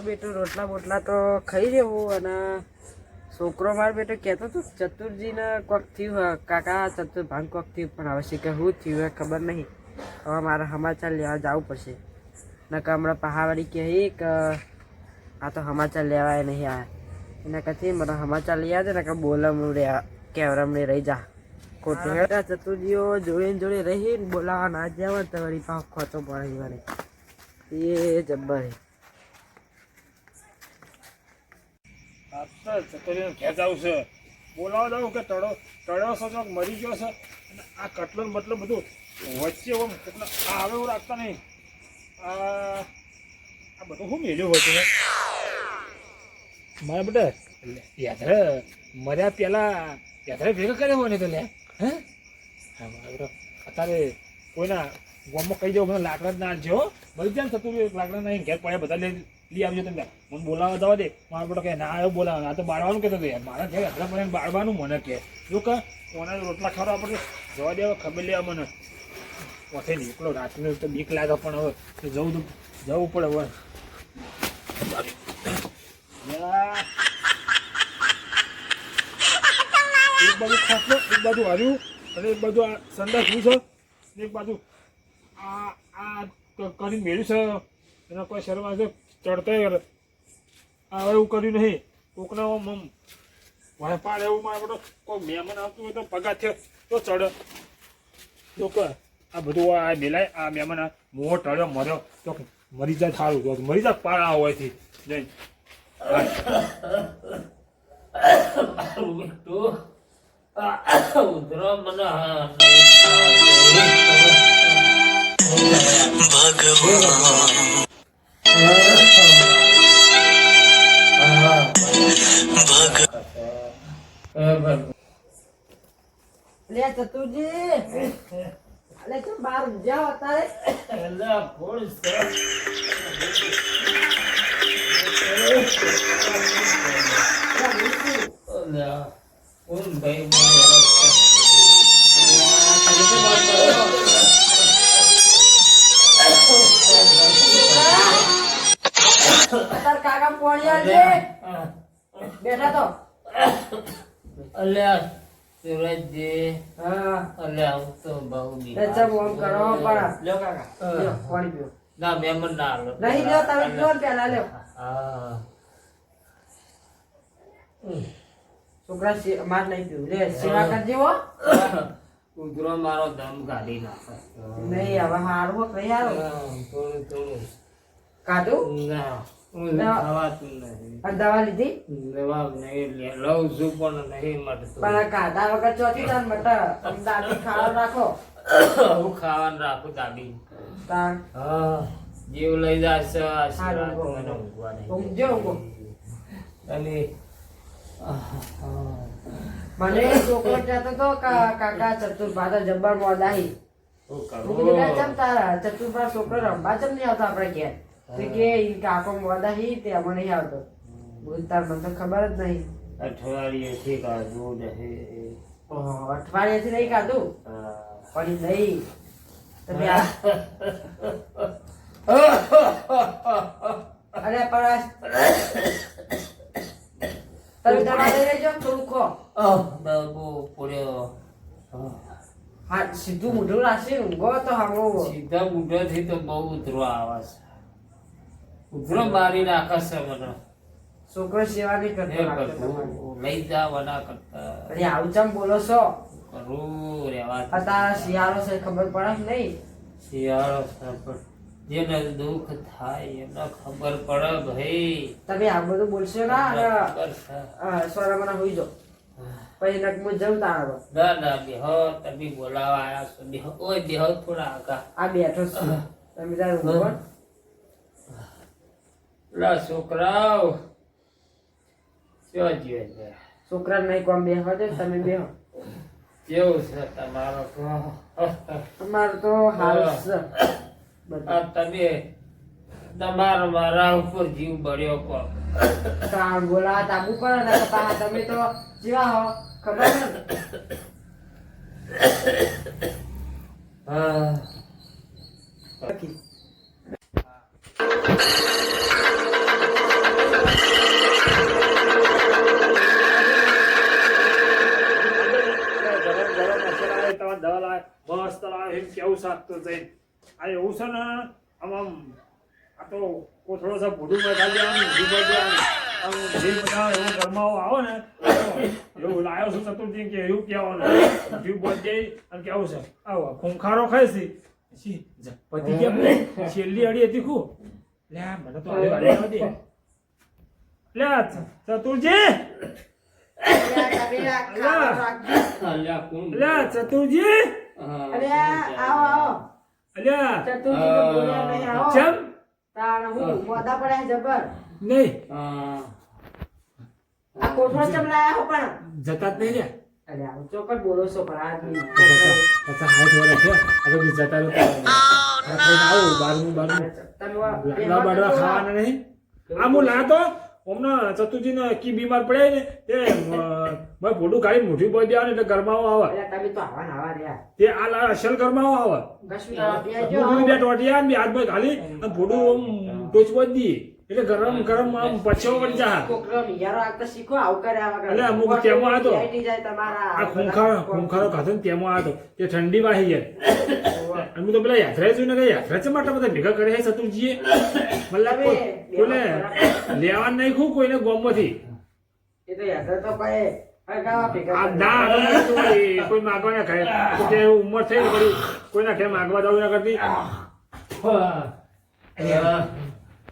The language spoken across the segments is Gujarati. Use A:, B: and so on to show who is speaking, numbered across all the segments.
A: બેટો રોટલા બોટલા તો ખાઈ રહેવું અને છોકરો મારો બેટો કહેતો હતો ચતુરજીને કોક થયું કાકા ચતુર ભાંગ કોક થયું પણ હવે શીખે શું થયું ખબર નહીં. હવે મારે સમાચાર લેવા જવું પડશે. નકા હમણાં પહાવાડી કહે કે આ તો સમાચાર લેવાય નહીં આ એના કથી મને સમાચાર લઈ આવે ને કે બોલામણું રે કેવરમણી રહી જા ખોટું હેઠા ચતુરજીઓ જોડે રહીને બોલાવા ના જાવ તો વળી પાછો ખોચો પડે વળી એ જબ્બર
B: ચતુરીને ઘેર જવું છે બોલાવા દઉં કે ટળ્યો છે ચોક મરી ગયો છે આ કટલો બટલો બધું વચ્ચે એટલે આ હવે હું રાખતા નહીં આ બધું શું મેલ્યું હોય છે મારા બેટા યાત્રા મર્યા પેલા યાત્રા ભેગા કર્યા હોય ને તો લે હે અત્યારે કોઈના ગામમાં કહી દો મને લાકડા ના જો મળી જાય ને થતું લાકડા ના ઘેર પડ્યા બધા લઈ આવજો તમે મને બોલાવવા દવા દે મારા બેટા કે ના આવ્યો બોલાવા આ તો બાળવાનું કહેતો યાર મારા ઘેર યાત્રા પડે બાળવાનું મને કે જો કે કોના રોટલા ખાવા આપણે જવા દેવા ખબર લેવા મને ઓથે નીકળો રાતને તો બીક લાગે પણ હવે જવું પડે હવે એક બાજુ ખાસલો એક બાજુ હાર્યું અને એક બાજુ આ સંડા શું છે એક બાજુ આ કરીને મેળ્યું છે એના કોઈ શરૂઆત ચડતા આ એવું કર્યું નહીં કોકના વેપાર એવું મારે બધો કોઈ મહેમાન આવતું હોય તો પગાર થયો તો ચડે તો આ બધું આ મેલાય આ મહેમાન મોહ ટળ્યો મર્યો તો મરી જાય સારું તો મરી જાય પાર આ હોયથી જઈ
A: લે ચતુરજી અલે તો બહાર જાઓ અત્યારે
C: કોણ ભાઈ
A: કાકા પોણિયા છે બેઠા તો
C: અલ્યા સુરજજી
A: હા
C: અલ્યા હું તો બહુ
A: ચમ ઓમ કરો પણ લ્યો કાકા લ્યો પાણી પીઓ
C: ના મહેમાન ના આલો
A: નહીં લ્યો તમે લ્યો પેલા લ્યો
C: હા
A: છોકરા માર નહીં પીવું લે સેવા કરજે હો
C: ઉધરો મારો દમ કાઢી નાખે
A: નહીં હવે હારું હો કઈ હારું
C: થોડું
A: કાઢું
C: ના ખાવાતું નહીં
A: અને દવા લીધી
C: દવા નહીં લઉં છું પણ નહીં મળતું
A: પણ કાઢા વગર ચોથી તાર મટા તમે દાદી ખાવા રાખો
C: હું ખાવાનું રાખું દાદી
A: તાર
C: હા જીવ લઈ જશે
A: હારું
C: મને ઊંઘવા નહીં
A: ઊંઘજો ઊંઘો
C: અને
A: મને છોકરો કહેતો તો કાકા ચતુરભા જબ્બર મોદાહી હું કીધું કે ચમ તારા ચતુરભા છોકરો રમવા ચમ નહીં આવતો આપણે ઘેર તો કે ઈ કાકો મોદાહી તે અમે નહીં આવતો બોલ તાર મને તો ખબર જ નહીં
C: અઠવાડિયેથી કાઢવું નહીં
A: અઠવાડિયેથી નહીં ખાધું પણ નહીં તમે અરે પરાશ તમે દવા લઈ લેજો થોડું ખો
C: બહુ પડ્યો
A: હા સીધું મોઢું રાખી ઊંઘો તો હાંગો
C: સીધા બુઢાથી તો બહુ ઉતરો આવે છે ઉતરો મારી નાખે છે મને
A: છોકરો સેવા નહીં કરતો
C: લઈ જવાના કરતા
A: અરે આવું ચમ બોલો છો
C: કરું રેવા
A: અત્યારે શિયાળો છે ખબર પડે કે નહીં
C: શિયાળો છે જેને દુઃખ થાય એને ખબર પડે ભાઈ
A: તમે આ બધું બોલશો ના સોરા મને હોઈ જાઓ પછી નકમું જમ તારો
C: ના ના બેહો તમે બોલાવા આવ્યા છો બેહો ઓય બેહો થોડા આગા
A: આ બેઠો છું તમે તાર ઊંઘો
C: લા છોકરાઓ શું જીવે
A: છોકરા નહીં કોમ બેહવા દે તમે બેહો
C: કેવું છે તમારો
A: અમારું તો હાલ છે
C: આ તમે તમારા મારા ઉપર જીવ બળ્યો કો
A: તાર બોલા તાબુ પર ને પા તમે તો જીવા હો ખબર ને
C: હા
B: મસ્ત લાગે એમ કેવું શાક તો જઈને આ એવું છે ને આમ આ તો કોથળો છે ભૂડું માં ખાલી આમ જે બધા એવો ગરમાવો આવે ને એવું લાયો છું ચતુર્થી કે એવું કહેવાનું જીવ બધે અને કેવું છે આવો ખૂંખારો ખાય છે પતિ કેમ છેલ્લી અડી હતી ખુ લે મને તો આડે દે લે ચતુરજી
C: અલ્યા કોણ
B: લે ચતુરજી
C: હા,
B: અલ્યા
C: હા.
B: ચમ નહીં
C: હા.
B: જતા જ નહીં લે
A: ચોક્કસ બોલો છો પણ આદમી
B: અચ્છા હાથ વળે છે આ તો જતા આવું બારમું લાડવા બાડવા ખાવાના નહીં આ હું લાતો હમણાં ચતુર્જીને કી બીમાર પડે ને તે મેં ફોટું કાઢી મોઢી પડી દેવાનું એટલે ગરમાવો આવે
A: તમે તો આવા રહ્યા
B: તે આ અસલ ગરમાવો આવે હું બે ટોટિયા ને હાથ ખાલી અને ફોટું ટોચ પડી દઈએ એટલે ગરમ ગરમ આમ પછો પડી જાય એટલે અમુક તેમાં હતો આ ખૂંખારો ખાધો ને તેમાં હતો તે ઠંડી વાહી જાય અને હું તો પેલા યાત્રા જોઈને કે યાત્રા છે માટે બધા ભેગા કર્યા છે ચતુરજીએ મતલબ કોઈને લેવા નહીં ખું કોઈને ગોમમાંથી કોઈ માગવા ના ખાય તે ઉંમર થઈ પડી કોઈના ઘેર માગવા જવું ના કરતી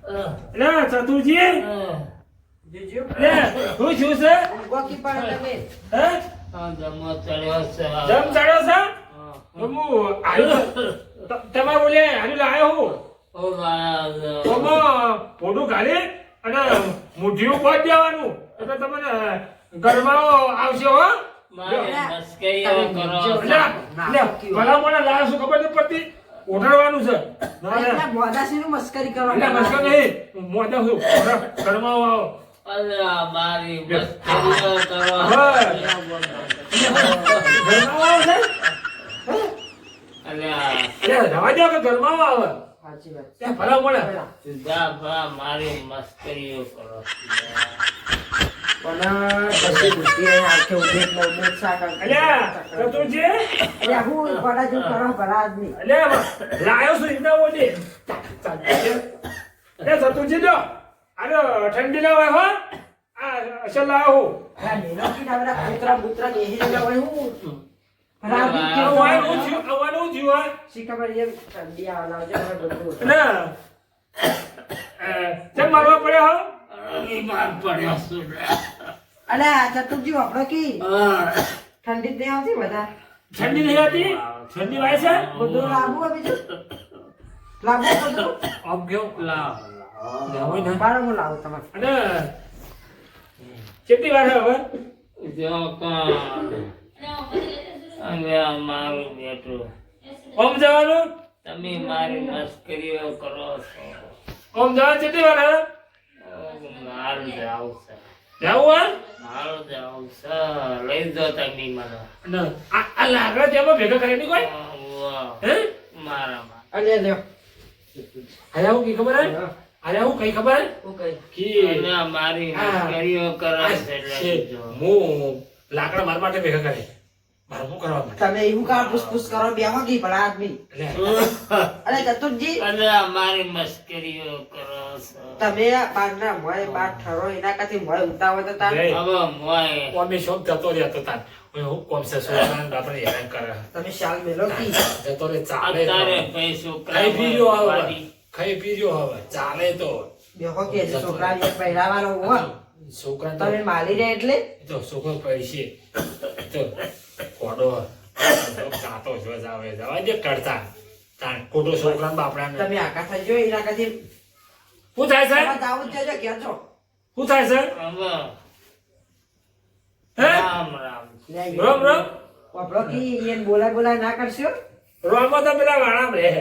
B: એટલે ચતુરજી લે હું છું છે હે
C: જમવા ચડ્યો છે.
B: જમ ચડ્યો છે હું તમારે બોલે હારી લાયો હું
C: ઓ મારા
B: ફોટું ઘાલી અને મુઠ્ઠીઓ પહોંચ દેવાનું એટલે તમને ગરમાવો આવશે હો
C: મારી મસ્કરીઓ કરો છો.
B: ભલા મને લાયો શું ખબર નથી પડતી ઓઢાડવાનું છે
A: મસ્કરી
B: એટલે મસ્કર નહીં મોઢા શું ગરમાવો આવો
C: અલ્યા મારી મસ્કરીઓ કરો
B: હા. ગરમાવો આવે
C: અલ્યા
B: છે રવા દો કે ગરમાવો આવે
A: સાચી વાત
B: ત્યાં ભલા મળે
C: જુદા ભા મારી મસ્કરીઓ કરો છો.
A: પણ પછી બુદ્ધિ આંખે ઉદેક ને ઉદેક શાક
B: અલ્યા ચતુરજી
A: અલ્યા હું બડા જો કરો ભલા આદમી
B: અલ્યા લાયો છું ઇના ઓલી એ ચતુરજી જો અરે ઠંડી ના હોય હો આ અસલ લાયો હું
A: આ નીનો કી ડાવરા કૂતરા બેહી જલા હોય હું ભલા આદમી
B: આ
A: કેવો
B: વાય હું થયું હોય
A: શી ખબર એમ ઠંડી આવલા છે બધું
B: ના ચમ મારવા પડ્યો હો
C: બીમાર પડ્યો છું.
A: અલ્યા ચતુરજી વાપરો કી
C: હા.
A: ઠંડી જ નહીં આવતી બધા
B: ઠંડી નહીં હતી ઠંડી વાય છે
A: બધું લાંબુ બીજું લાંબુ બધું
B: આમ ગયો
C: લાવ
B: હોય ને
A: બાર હું લાવું તમારે
B: અને કેટલી વાર હવે
C: જો કોણ અલ્યા મારું બેટું
B: ઓમ જવાનું
C: તમે મારી મસ્કરીઓ કરો છો.
B: ઓમ જવાનું કેટલી વાર હવે
C: મારું જાવું છે.
B: જાવું હા
C: મારું જાવું છે. લઈ જાઓ તમે મને.
B: અને આ લાકડા તેમાં ભેગા કરી કોઈ
C: વાહ.
B: હે
C: મારામાં
A: અલ્યા લ્યો
B: આયા હું કી ખબર હે આયા હું કઈ ખબર
A: હું કઈ
B: કી
C: અલ્યા મારી મસ્કરીઓ કરે છે એટલે જો.
B: હું લાકડા મારા માટે ભેગા કરે મારે શું કરવા માટે
A: તમે એવું કા પૂછ કરો બેહો કી ભલા આદમી અરે ચતુરજી
C: અલ્યા મારી મસ્કરીઓ કરો છો.
A: તમે બારના મોય બાર ઠરો એના કાથી મોય ઉતાવો તો તાર
B: લે.
C: હવે મોય
B: અમે શોખ જતો રહેતો તાર હું કોમ છે સોના આપણે હેરાન કરે
A: તમે શાલ મેલો કી
B: જતો રે ચાલે તો.
C: અત્યારે પૈસો
B: ખાઈ પી રહ્યો હવે ખાઈ પી રહ્યો હવે ચાલે તો
A: બેહો કે છોકરા ને પહેરાવાનો હો
B: છોકરા તો
A: તમે માલી રહ્યા એટલે
B: તો છોકરો પૈસે તો કોડો ચાતો જો જાવે જવા દે કરતા તાણ કોડો છોકરા બાપડા
A: તમે આકા થઈ જો એના કાથી
B: શું થાય છે
A: તમારે જાવું જ છે કે છો
B: શું થાય છે
C: હવે
B: હે
C: રામ રામ.
B: રામ રામ
A: વાપરો કી એને બોલા ના કરશો
B: રોમાં તો પેલા વાળા રહે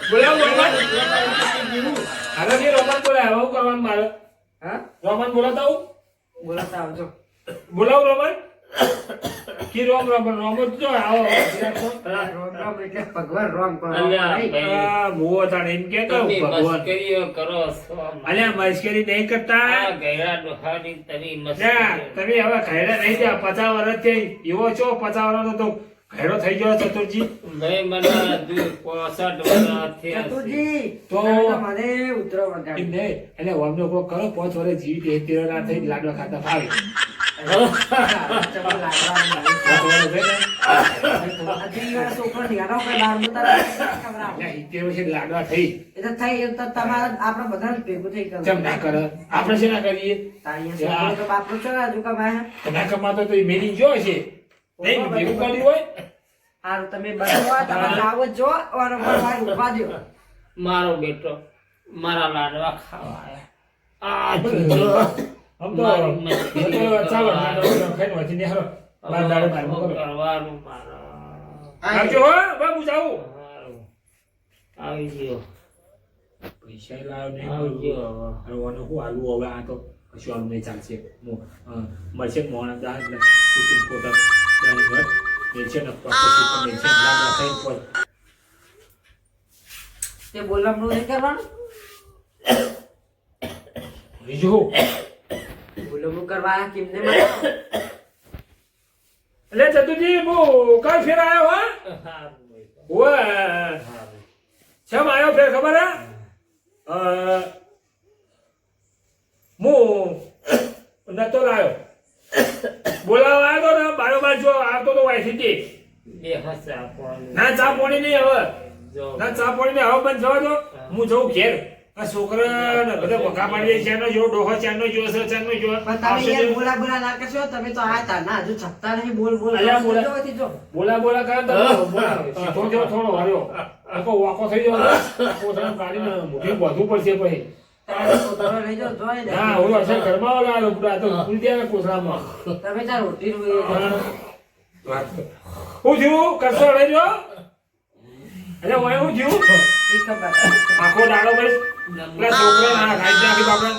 B: બોલાવ રોમન હવે કે રોમન બોલાય હવે શું કરવાનું મારે
A: હા
B: રોમન બોલાતા હું
A: બોલાતા આવજો
B: બોલાવ રોમન કી રોમ તો આવો
A: રોમ રોમ એટલે ભગવાન રોમ કરો
C: અલ્યા
A: નહીં.
C: ભાઈ
B: આ મોહ તાણ એમ કેતો
C: તમે
B: ભગવાન
C: મસ્કરીઓ કરો છો.
B: અલ્યા મસ્કરી નહીં કરતા
C: આ ગયડા ડોહાની તમે
B: ના
C: મસ્કરીઓ.
B: તમે હવે ઘરે નહીં જા 50 વર્ષ થઈ એવો છો 50 વર્ષનો તો ઘેડો થઈ ગયો ચતુરજી
C: ભાઈ મને હજુ 65 વર્ષ થયા છે.
A: ચતુરજી
B: તો
A: તમે તો મને ઉતરો વગાડી.
B: એમ નહીં એટલે વામનો કોક કરો 5 વર્ષ જીવી તે તેરો ના થઈ લાડવા ખાતા ફાવે
A: ચલો લાગવાનું.
B: 5 વર્ષ થઈ ને
A: હજી ઈ છોકરો નિહાળો કે બહાર મુતા ખવડાવો.
B: એટલે 70 વર્ષે લાડવા થઈ
A: એ તો થઈ એ તો તમારે આપણે બધાને ભેગું થઈ ગયું.
B: ચમ ના કરે આપણે છે ના કરીએ
A: તારીએ છોકરો તો બાપનો છે હજુ કમાય.
B: ના કમાતો તો એ મેરી જો છે નહીં ભેગું કર્યું હોય
A: હારું તમે બધા તમારે આવો જો અને મારે ઉભા દ્યો.
C: મારો બેટો મારા લાડવા ખાવા આયા. આ
B: આમ તો ચાલો ખાઈને વાંચી ને હારો બાર દાડે બાર કરો
C: કરવાનું મારા.
B: આવજો હો બાબુ જાઉં
C: હારું. આવી ગયો
B: પૈસા લાવ ને
C: આવજો હવે.
B: અરે ઓનો હું આલુ હવે આ તો કશું આલુ નહીં ચાલશે મળશે મોણ દાળ ને કુચિંગ પોતા દાળ ઘર એ છે ને પછી પણ છે લાગા થઈ પર
A: તે બોલવાનું નહીં કરવાનું.
B: બીજું
A: બોલવાનું કરવા કેમને બનાવો.
B: એટલે ચતુજી હું કઈ ફેર આવ્યો હા
C: હારું બેટો.
B: ઓય
C: હારું.
B: શેમ આવ્યો ફેર ખબર હે હું નતો લાયો બોલાવા આવ્યો તો ને બારોબાર જો આવતો તો વાયસીટી
C: બે હસા પણ
B: ના ચા પાણી નહીં હવે
C: જો
B: ના ચા પાણી ને હવે બંધ થવા દો હું જઉં ઘેર આ છોકરા ને બધા વખા પાડી છે જો ડોહો ચાનો જો છે ચાનો જો
A: પણ તમે યાર બોલા બોલા ના કરશો. તમે તો આ તા ના હજુ છપતા નહીં. બોલ બોલ
B: અલ્યા બોલા.
A: જોવાથી જો.
B: બોલા કરે તો સીધો જેવો થોડો વાર્યો આખો વાકો થઈ ગયો પોતાને કાઢીને મોઢે બધું પડશે પછી
A: તમે છોકરો લઈ જાઓ, જોઈ દે.
B: હા હું અસર ઘરમાં ઓલા પૂરા તો ભૂલ ગયા કોસરામાં
A: તમે ત્યાં રોટી રોઈ
B: હું થયું કરશો લઈ જો અરે હું એવું થયું
A: ખબર.
B: આખો દાડો બસ પેલા છોકરા ના ખાઈ નાખી બાપડા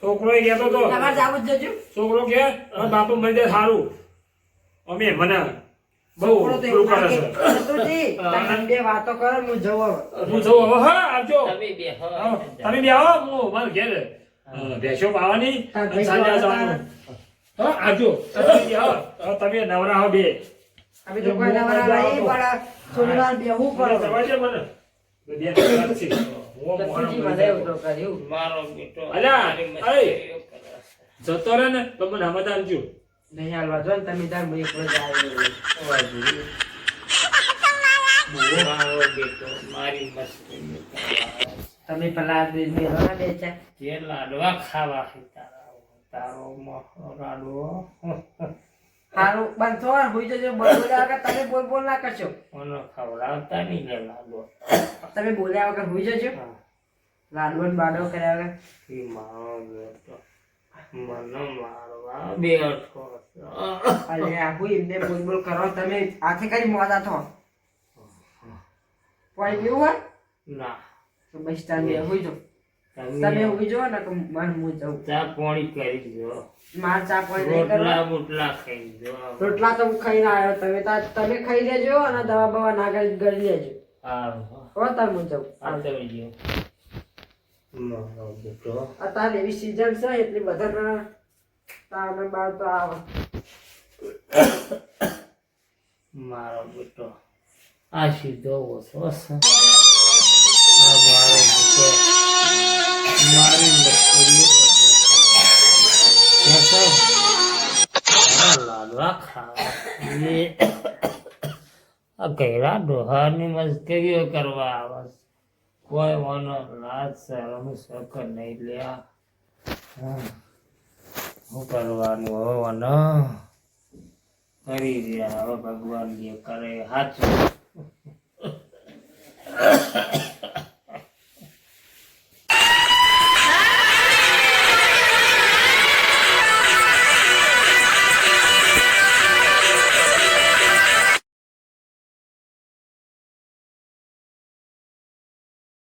B: છોકરો એ કહેતો તો
A: તમારે જાવું જ જજો.
B: છોકરો કે મારા બાપુ મરી જાય સારું અમે મને બહુ
A: છોકરો તો
B: પેલું કરે
A: એવું
B: છે
A: લાગે. ચતુરજી, તમે બે વાતો કરો ને હું જઉં હવે.
B: હું જઉં હવે હા આવજો
C: તમે બે
B: આવો, તમે બી આવો હું મારે ઘેર ભેંસો પાવાની અને સાંજે જવાનું હા આવજો તમે બી આવો હવે તમે નવરા હો બે
A: અમે તો કોઈ નવરા નહીં, પણ થોડી વાર બેહવું
B: મને
A: પડે.
B: જવા દે મને બે કલાક છે હું
A: ચતુરજી
B: મોડા
A: મને એવું તો કર્યું.
C: મારો બેટો
B: અલ્યા,
C: મારી
B: અય.
C: મસ્તીઓ કરે છે.
B: જતો રહે ને તો મને હમત આવજો
A: નહીં હાલવા જો ને તમે તાર હું એકલો જ આવ્યો.
C: મારો બેટો મારી મસ્તી કરવા.
A: તમે પેલા બેહો ને બે ચાર.
C: જે લાડવા ખાવા છે તારો લાડવો
A: હારું બંધ થો ને, હોઈ જજો. બોલ બોલ્યા વગર તમે બોલ બોલ ના કરશો.
C: મને ખવડાવતા નહીં લે લાડવો.
A: તમે બોલ્યા વગર હોઈ જજો.
C: હા.
A: લાડવો ને બાડો કર્યા વગર.
C: એ મારો બેટો મને મારવા બેઠો છે.
A: અરે આખું એમને બોલ બોલ કરો. તમે હાથે કરી મોડા થો. પણ એવું હોય
C: ના
A: તો બસ તમે હોઈ જાઓ. તમે
C: તમે
A: હોઈ જાઓ ને તો મને હું જાઉં.
C: ચા પાણી કરી જો.
A: માર ચા પાણી નહીં કરવા.
C: રોટલા બોટલા ખાઈ જો.
A: રોટલા તો હું ખાઈને આવ્યો. તમે ખાઈ લેજો અને દવા બવા ના ગળી લેજો.
C: હારું.
A: હો તાર હું જાઉં.
C: આ તો જો મારો બેટો
A: અત્યારે એવી સીઝન છે એટલે બધા તાર બાર તો આવે.
C: મારો બેટો આ સીધો ઓછો છે. આ મારો બેટો મારી મસ્તીઓ કરે છે. લાડવા ખાવા એ આ ઘેરા ડોહાની મસ્કરીઓ કરવા આવે છે. કોઈ મને લાજ શરમ શક નહીં લ્યા. શું કરવાનું હવે મને કરી રહ્યા હવે ભગવાન જે કરે સાચું.